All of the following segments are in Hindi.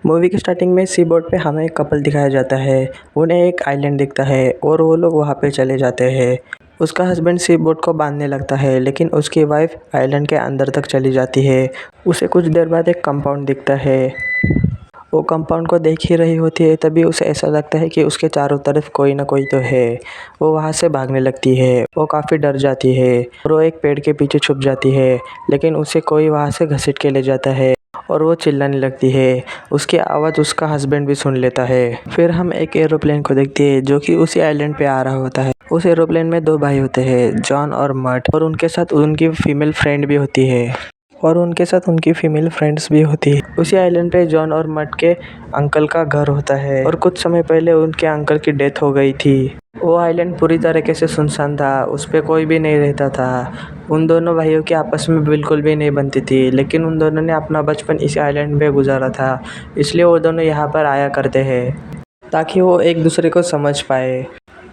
मूवी की स्टार्टिंग में सी बोर्ड पे हमें एक कपल दिखाया जाता है। उन्हें एक आइलैंड दिखता है और वो लोग वहाँ पे चले जाते हैं। उसका हस्बैंड सी बोट को बांधने लगता है, लेकिन उसकी वाइफ आइलैंड के अंदर तक चली जाती है। उसे कुछ देर बाद एक कंपाउंड दिखता है। वो कंपाउंड को देख ही रही होती है, तभी उसे ऐसा लगता है कि उसके चारों तरफ कोई ना कोई तो है। वो वहाँ से भागने लगती है। वो काफ़ी डर जाती है और वो एक पेड़ के पीछे छुप जाती है, लेकिन उसे कोई वहाँ से घसीट के ले जाता है और वो चिल्लाने लगती है। उसकी आवाज़ उसका हस्बैंड भी सुन लेता है। फिर हम एक एरोप्लेन को देखते हैं जो कि उसी आइलैंड पे आ रहा होता है। उस एरोप्लेन में 2 भाई होते हैं, जॉन और मट, और उनके साथ उनकी फीमेल फ्रेंड भी होती है उसी आइलैंड पे जॉन और मट के अंकल का घर होता है और कुछ समय पहले उनके अंकल की डेथ हो गई थी। वो आइलैंड पूरी तरीके से सुनसान था, उस पे कोई भी नहीं रहता था। उन दोनों भाइयों की आपस में बिल्कुल भी नहीं बनती थी, लेकिन उन दोनों ने अपना बचपन इस आइलैंड पे गुजारा था, इसलिए वो दोनों यहाँ पर आया करते हैं ताकि वो एक दूसरे को समझ पाए।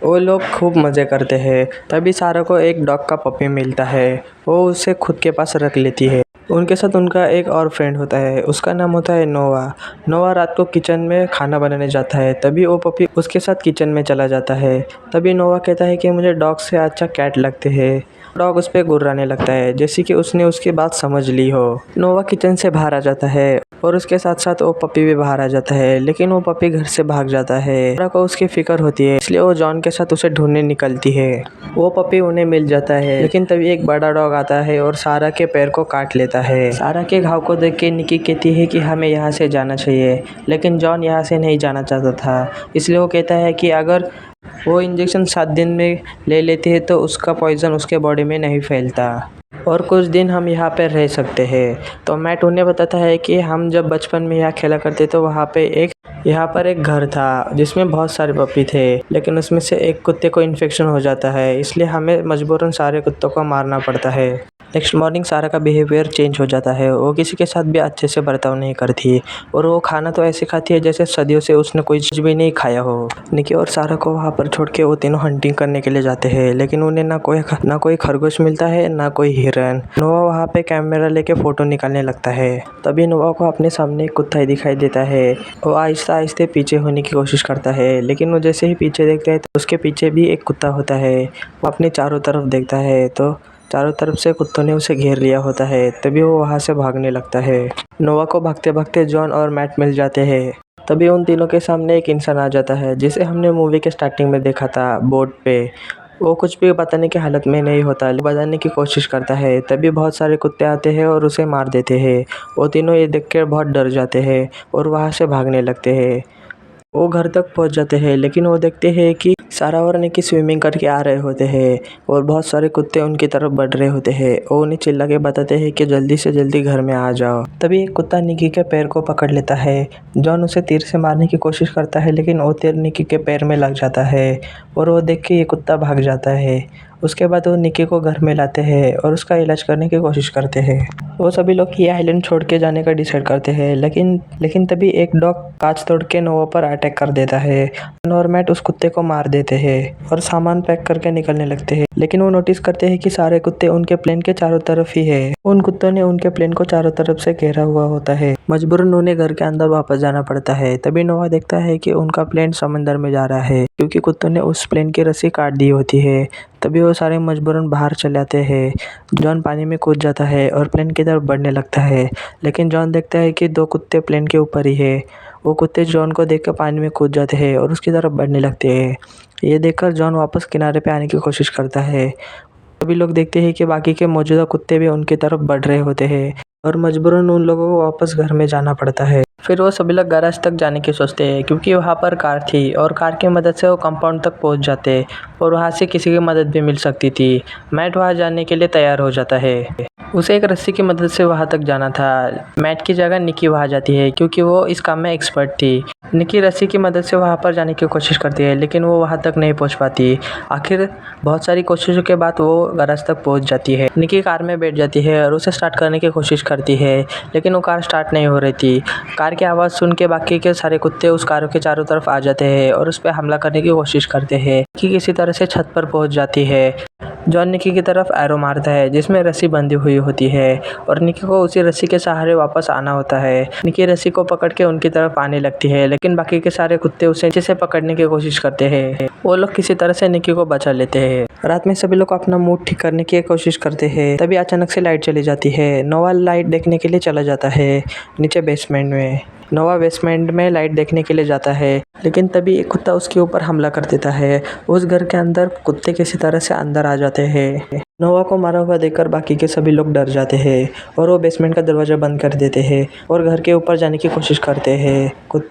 वो लोग खूब मज़े करते हैं। तभी सारा को एक डॉग का पपी मिलता है। वो उसे खुद के पास रख लेती है। उनके साथ उनका एक और फ्रेंड होता है, उसका नाम होता है नोवा। नोवा रात को किचन में खाना बनाने जाता है, तभी वो पपी उसके साथ किचन में चला जाता है। तभी नोवा कहता है कि मुझे डॉग से अच्छा कैट लगते हैं। डॉग उस पर गुर्राने लगता है, जैसे कि उसने उसकी बात समझ ली हो। नोवा किचन से बाहर आ जाता है और उसके साथ साथ वो पपी भी बाहर आ जाता है, लेकिन वो पपी घर से भाग जाता है। सारा को उसकी फिक्र होती है, इसलिए वो जॉन के साथ उसे ढूंढने निकलती है। वो पपी उन्हें मिल जाता है, लेकिन तभी एक बड़ा डॉग आता है और सारा के पैर को काट लेता है। सारा के घाव को देख के निकी कहती है कि हमें यहाँ से जाना चाहिए, लेकिन जॉन यहाँ से नहीं जाना चाहता था, इसलिए वो कहता है कि अगर वो इंजेक्शन 7 दिन में ले लेती है तो उसका पॉइज़न उसके बॉडी में नहीं फैलता और कुछ दिन हम यहाँ पर रह सकते हैं। तो मैट उन्हें बताता है कि हम जब बचपन में यहाँ खेला करते तो यहाँ पर एक घर था जिसमें बहुत सारे पपी थे, लेकिन उसमें से एक कुत्ते को इन्फेक्शन हो जाता है, इसलिए हमें मजबूरन सारे कुत्तों को मारना पड़ता है। नेक्स्ट मॉर्निंग सारा का बिहेवियर चेंज हो जाता है। वो किसी के साथ भी अच्छे से बर्ताव नहीं करती और वो खाना तो ऐसे खाती है जैसे सदियों से उसने कोई चीज़ भी नहीं खाया हो। निकी और सारा को वहाँ पर छोड़ के वो तीनों हंटिंग करने के लिए जाते हैं, लेकिन उन्हें ना कोई खरगोश मिलता है ना कोई हिरन। नोवा वहाँ पे कैमरा लेके फ़ोटो निकालने लगता है। तभी नोवा को अपने सामने एक कुत्ता ही दिखाई देता है। वो आहिस्ते आहिस्ते पीछे होने की कोशिश करता है, लेकिन वो जैसे ही पीछे देखता है तो उसके पीछे भी एक कुत्ता होता है। वो अपने चारों तरफ देखता है तो चारों तरफ से कुत्तों ने उसे घेर लिया होता है। तभी वो वहाँ से भागने लगता है। नोवा को भागते भागते जॉन और मैट मिल जाते हैं। तभी उन तीनों के सामने एक इंसान आ जाता है जिसे हमने मूवी के स्टार्टिंग में देखा था बोट पे। वो कुछ भी बताने की हालत में नहीं होता, बताने की कोशिश करता है। तभी बहुत सारे कुत्ते आते हैं और उसे मार देते हैं। वो तीनों ये देख कर बहुत डर जाते हैं और वहाँ से भागने लगते हैं। वो घर तक पहुंच जाते हैं, लेकिन वो देखते हैं कि सारा और निकी स्विमिंग करके आ रहे होते हैं और बहुत सारे कुत्ते उनकी तरफ बढ़ रहे होते हैं। वो उन्हें चिल्ला के बताते हैं कि जल्दी से जल्दी घर में आ जाओ। तभी एक कुत्ता निकी के पैर को पकड़ लेता है। जॉन उसे तीर से मारने की कोशिश करता है, लेकिन वो तीर निकी के पैर में लग जाता है और वो देख के ये कुत्ता भाग जाता है। उसके बाद वो निकी को घर में लाते हैं और उसका इलाज करने की कोशिश करते हैं। वो सभी लोग ये आइलैंड छोड़ के जाने का डिसाइड करते हैं, लेकिन तभी एक डॉग कांच तोड़ के नोवा पर अटैक कर देता है और मैट उस कुत्ते को मार देते हैं और सामान पैक करके निकलने लगते हैं। लेकिन वो नोटिस करते हैं कि सारे कुत्ते उनके प्लेन के चारों तरफ ही है। उन कुत्तों ने उनके प्लेन को चारों तरफ से घेरा हुआ होता है। मजबूरन उन्हें घर के अंदर वापस जाना पड़ता है। तभी नोवा देखता है कि उनका प्लेन समंदर में जा रहा है, क्योंकि कुत्तों ने उस प्लेन की रस्सी काट दी होती है। तभी वो सारे मजबूरन बाहर चले आते हैं। जॉन पानी में कूद जाता है और प्लेन की तरफ बढ़ने लगता है, लेकिन जॉन देखता है कि 2 कुत्ते प्लेन के ऊपर ही है। वो कुत्ते जॉन को देखकर पानी में कूद जाते हैं और उसकी तरफ बढ़ने लगते हैं। ये देखकर जॉन वापस किनारे पे आने की कोशिश करता है। सभी लोग देखते हैं कि बाकी के मौजूदा कुत्ते भी उनकी तरफ बढ़ रहे होते हैं और मजबूरन उन लोगों को वापस घर में जाना पड़ता है। फिर वो सभी लोग गैराज तक जाने की सोचते हैं, क्योंकि वहाँ पर कार थी और कार की मदद से वो कंपाउंड तक पहुँच जाते और वहाँ से किसी की मदद भी मिल सकती थी। मैट वहाँ जाने के लिए तैयार हो जाता है। उसे एक रस्सी की मदद से वहाँ तक जाना था। मैट की जगह निकी वहाँ जाती है, क्योंकि वो इस काम में एक्सपर्ट थी। निकी रस्सी की मदद से वहाँ पर जाने की कोशिश करती है, लेकिन वो वहाँ तक नहीं पहुँच पाती। आखिर बहुत सारी कोशिशों के बाद वो गैराज तक पहुँच जाती है। निकी कार में बैठ जाती है और उसे स्टार्ट करने की कोशिश करती है, लेकिन वो कार स्टार्ट नहीं हो रही थी। कार की आवाज़ सुन के बाकी के सारे कुत्ते उस कार के चारों तरफ आ जाते हैं और उस पर हमला करने की कोशिश करते हैं कि किसी तरह से छत पर पहुँच जाती है। जॉन निकी की तरफ एरो मारता है जिसमें रस्सी बंधी हुई होती है और निकी को उसी रस्सी के सहारे वापस आना होता है। निकी रस्सी को पकड़ के उनकी तरफ आने लगती है, लेकिन बाकी के सारे कुत्ते उसे नीचे से पकड़ने की कोशिश करते हैं। वो लोग किसी तरह से निकी को बचा लेते हैं। रात में सभी लोग अपना मूड ठीक करने की कोशिश करते हैं। तभी अचानक से लाइट चली जाती है। नोवा लाइट देखने के लिए चला जाता है नीचे बेसमेंट में। नोवा बेसमेंट में लाइट देखने के लिए जाता है, लेकिन तभी एक कुत्ता उसके ऊपर हमला कर देता है। उस घर के अंदर कुत्ते किसी तरह से अंदर आ जाते हैं। नोवा को मारा हुआ देखकर बाकी के सभी लोग डर जाते हैं और वो बेसमेंट का दरवाजा बंद कर देते हैं और घर के ऊपर जाने की कोशिश करते हैं।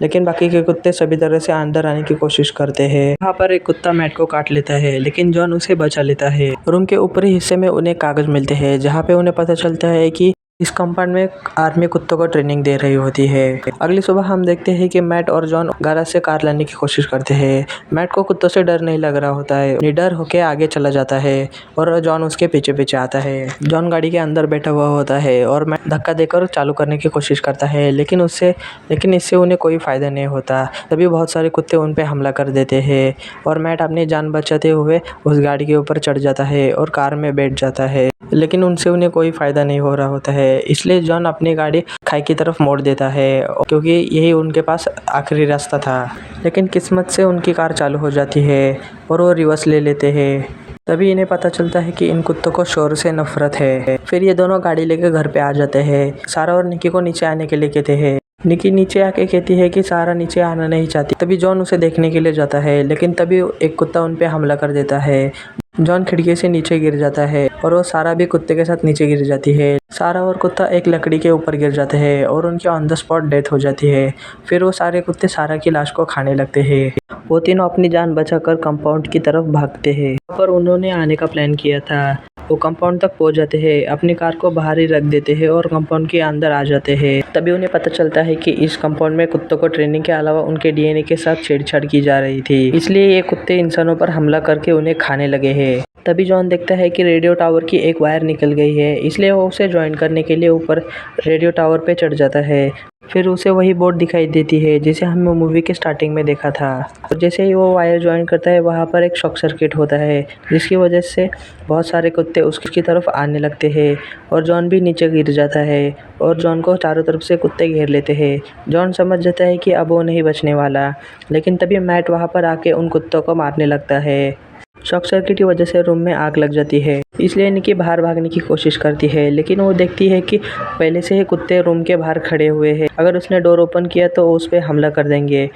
लेकिन बाकी के कुत्ते सभी तरह से अंदर आने की कोशिश करते हैं। वहाँ पर एक कुत्ता मैट को काट लेता है, लेकिन जॉन उसे बचा लेता है। रूम के ऊपरी हिस्से में उन्हें कागज मिलते हैं जहाँ पे उन्हें पता चलता है कि इस कंपाउंड में आर्मी कुत्तों को ट्रेनिंग दे रही होती है। अगली सुबह हम देखते हैं कि मैट और जॉन गैराज से कार लाने की कोशिश करते हैं। मैट को कुत्तों से डर नहीं लग रहा होता है, निडर होके आगे चला जाता है और जॉन उसके पीछे पीछे आता है। जॉन गाड़ी के अंदर बैठा हुआ होता है और मैट धक्का देकर चालू करने की कोशिश करता है, लेकिन इससे उन्हें कोई फायदा नहीं होता। तभी बहुत सारे कुत्ते उन पे हमला कर देते हैं और मैट अपनी जान बचाते हुए उस गाड़ी के ऊपर चढ़ जाता है और कार में बैठ जाता है, लेकिन उनसे उन्हें कोई फायदा नहीं हो रहा होता है। इसलिए जॉन अपनी गाड़ी खाई की तरफ मोड़ देता है क्योंकि यही उनके पास आखिरी रास्ता था। लेकिन किस्मत से उनकी कार चालू हो जाती है और वो रिवर्स ले लेते हैं। तभी इन्हें पता चलता है कि इन कुत्तों को शोर से नफरत है। फिर ये दोनों गाड़ी लेकर घर पे आ जाते हैं। सारा और निकी को नीचे आने के लिए कहते हैं। निकी नीचे आके कहती है कि सारा नीचे आना नहीं चाहती। तभी जॉन उसे देखने के लिए जाता है, लेकिन तभी एक कुत्ता उन पे हमला कर देता है। जॉन खिड़की से नीचे गिर जाता है और वो सारा भी कुत्ते के साथ नीचे गिर जाती है। सारा और कुत्ता एक लकड़ी के ऊपर गिर जाते हैं और उनकी ऑन द स्पॉट डेथ हो जाती है। फिर वो सारे कुत्ते सारा की लाश को खाने लगते हैं। वो तीनों अपनी जान बचाकर कंपाउंड की तरफ भागते हैं, पर उन्होंने आने का प्लान किया था। वो कंपाउंड तक पहुंच जाते हैं, अपनी कार को बाहर ही रख देते हैं और कंपाउंड के अंदर आ जाते हैं। तभी उन्हें पता चलता है कि इस कंपाउंड में कुत्तों को ट्रेनिंग के अलावा उनके डीएनए के साथ छेड़छाड़ की जा रही थी, इसलिए ये कुत्ते इंसानों पर हमला करके उन्हें खाने लगे हैं। तभी जॉन देखता है कि रेडियो टावर की एक वायर निकल गई है, इसलिए वो उसे ज्वाइन करने के लिए ऊपर रेडियो टावर पे चढ़ जाता है। फिर उसे वही बोर्ड दिखाई देती है जिसे हमने मूवी के स्टार्टिंग में देखा था। और जैसे ही वो वायर ज्वाइन करता है, वहाँ पर एक शॉक सर्किट होता है जिसकी वजह से बहुत सारे कुत्ते उसकी तरफ आने लगते हैं और जॉन भी नीचे गिर जाता है और जॉन को चारों तरफ से कुत्ते घेर लेते हैं। जॉन समझ जाता है कि अब वो नहीं बचने वाला, लेकिन तभी मैट वहाँ पर आके उन कुत्तों को मारने लगता है। शॉक सर्किट की वजह से रूम में आग लग जाती है, इसलिए निकी बाहर भागने की कोशिश करती है, लेकिन वो देखती है कि पहले से ही कुत्ते रूम के बाहर खड़े हुए हैं। अगर उसने डोर ओपन किया तो उस पर हमला कर देंगे।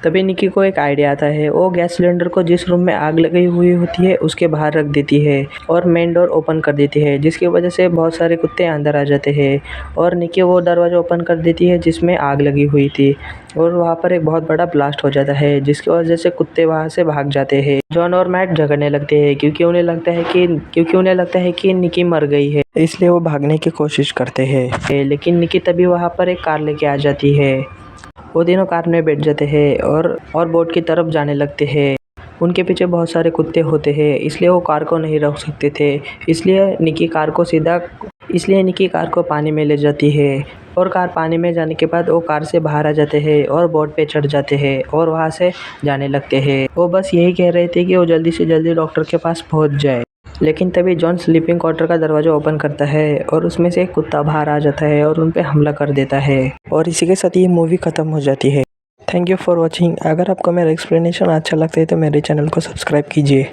तभी निकी को एक आइडिया आता है। वो गैस सिलेंडर को जिस रूम में आग लगी हुई होती है उसके बाहर रख देती है और मेन डोर ओपन कर देती है, जिसकी वजह से बहुत सारे कुत्ते अंदर आ जाते हैं और निकी वो दरवाज़ा ओपन कर देती है जिसमें आग लगी हुई थी और वहाँ पर एक बहुत बड़ा ब्लास्ट हो जाता है, जिसकी वजह से कुत्ते वहाँ से भाग जाते हैं। जॉन और मैट झगड़ने लगते हैं क्योंकि उन्हें लगता है कि निकी मर गई है, इसलिए वो भागने की कोशिश करते हैं। लेकिन निकी तभी वहाँ पर एक कार लेके आ जाती है। वो तीनों कार में बैठ जाते हैं और बोट की तरफ जाने लगते हैं। उनके पीछे बहुत सारे कुत्ते होते हैं, इसलिए वो कार को नहीं रोक सकते थे। इसलिए निकी कार को पानी में ले जाती है और कार पानी में जाने के बाद वो कार से बाहर आ जाते हैं और बोट पे चढ़ जाते हैं और वहाँ से जाने लगते हैं। वो बस यही कह रहे थे कि वो जल्दी से जल्दी डॉक्टर के पास पहुँच जाए, लेकिन तभी जॉन स्लीपिंग क्वार्टर का दरवाजा ओपन करता है और उसमें से एक कुत्ता बाहर आ जाता है और उन पे हमला कर देता है और इसी के साथ ये मूवी खत्म हो जाती है। Thank you for watching. अगर आपको मेरा एक्सप्लेनेशन अच्छा लगता है तो मेरे चैनल को सब्सक्राइब कीजिए।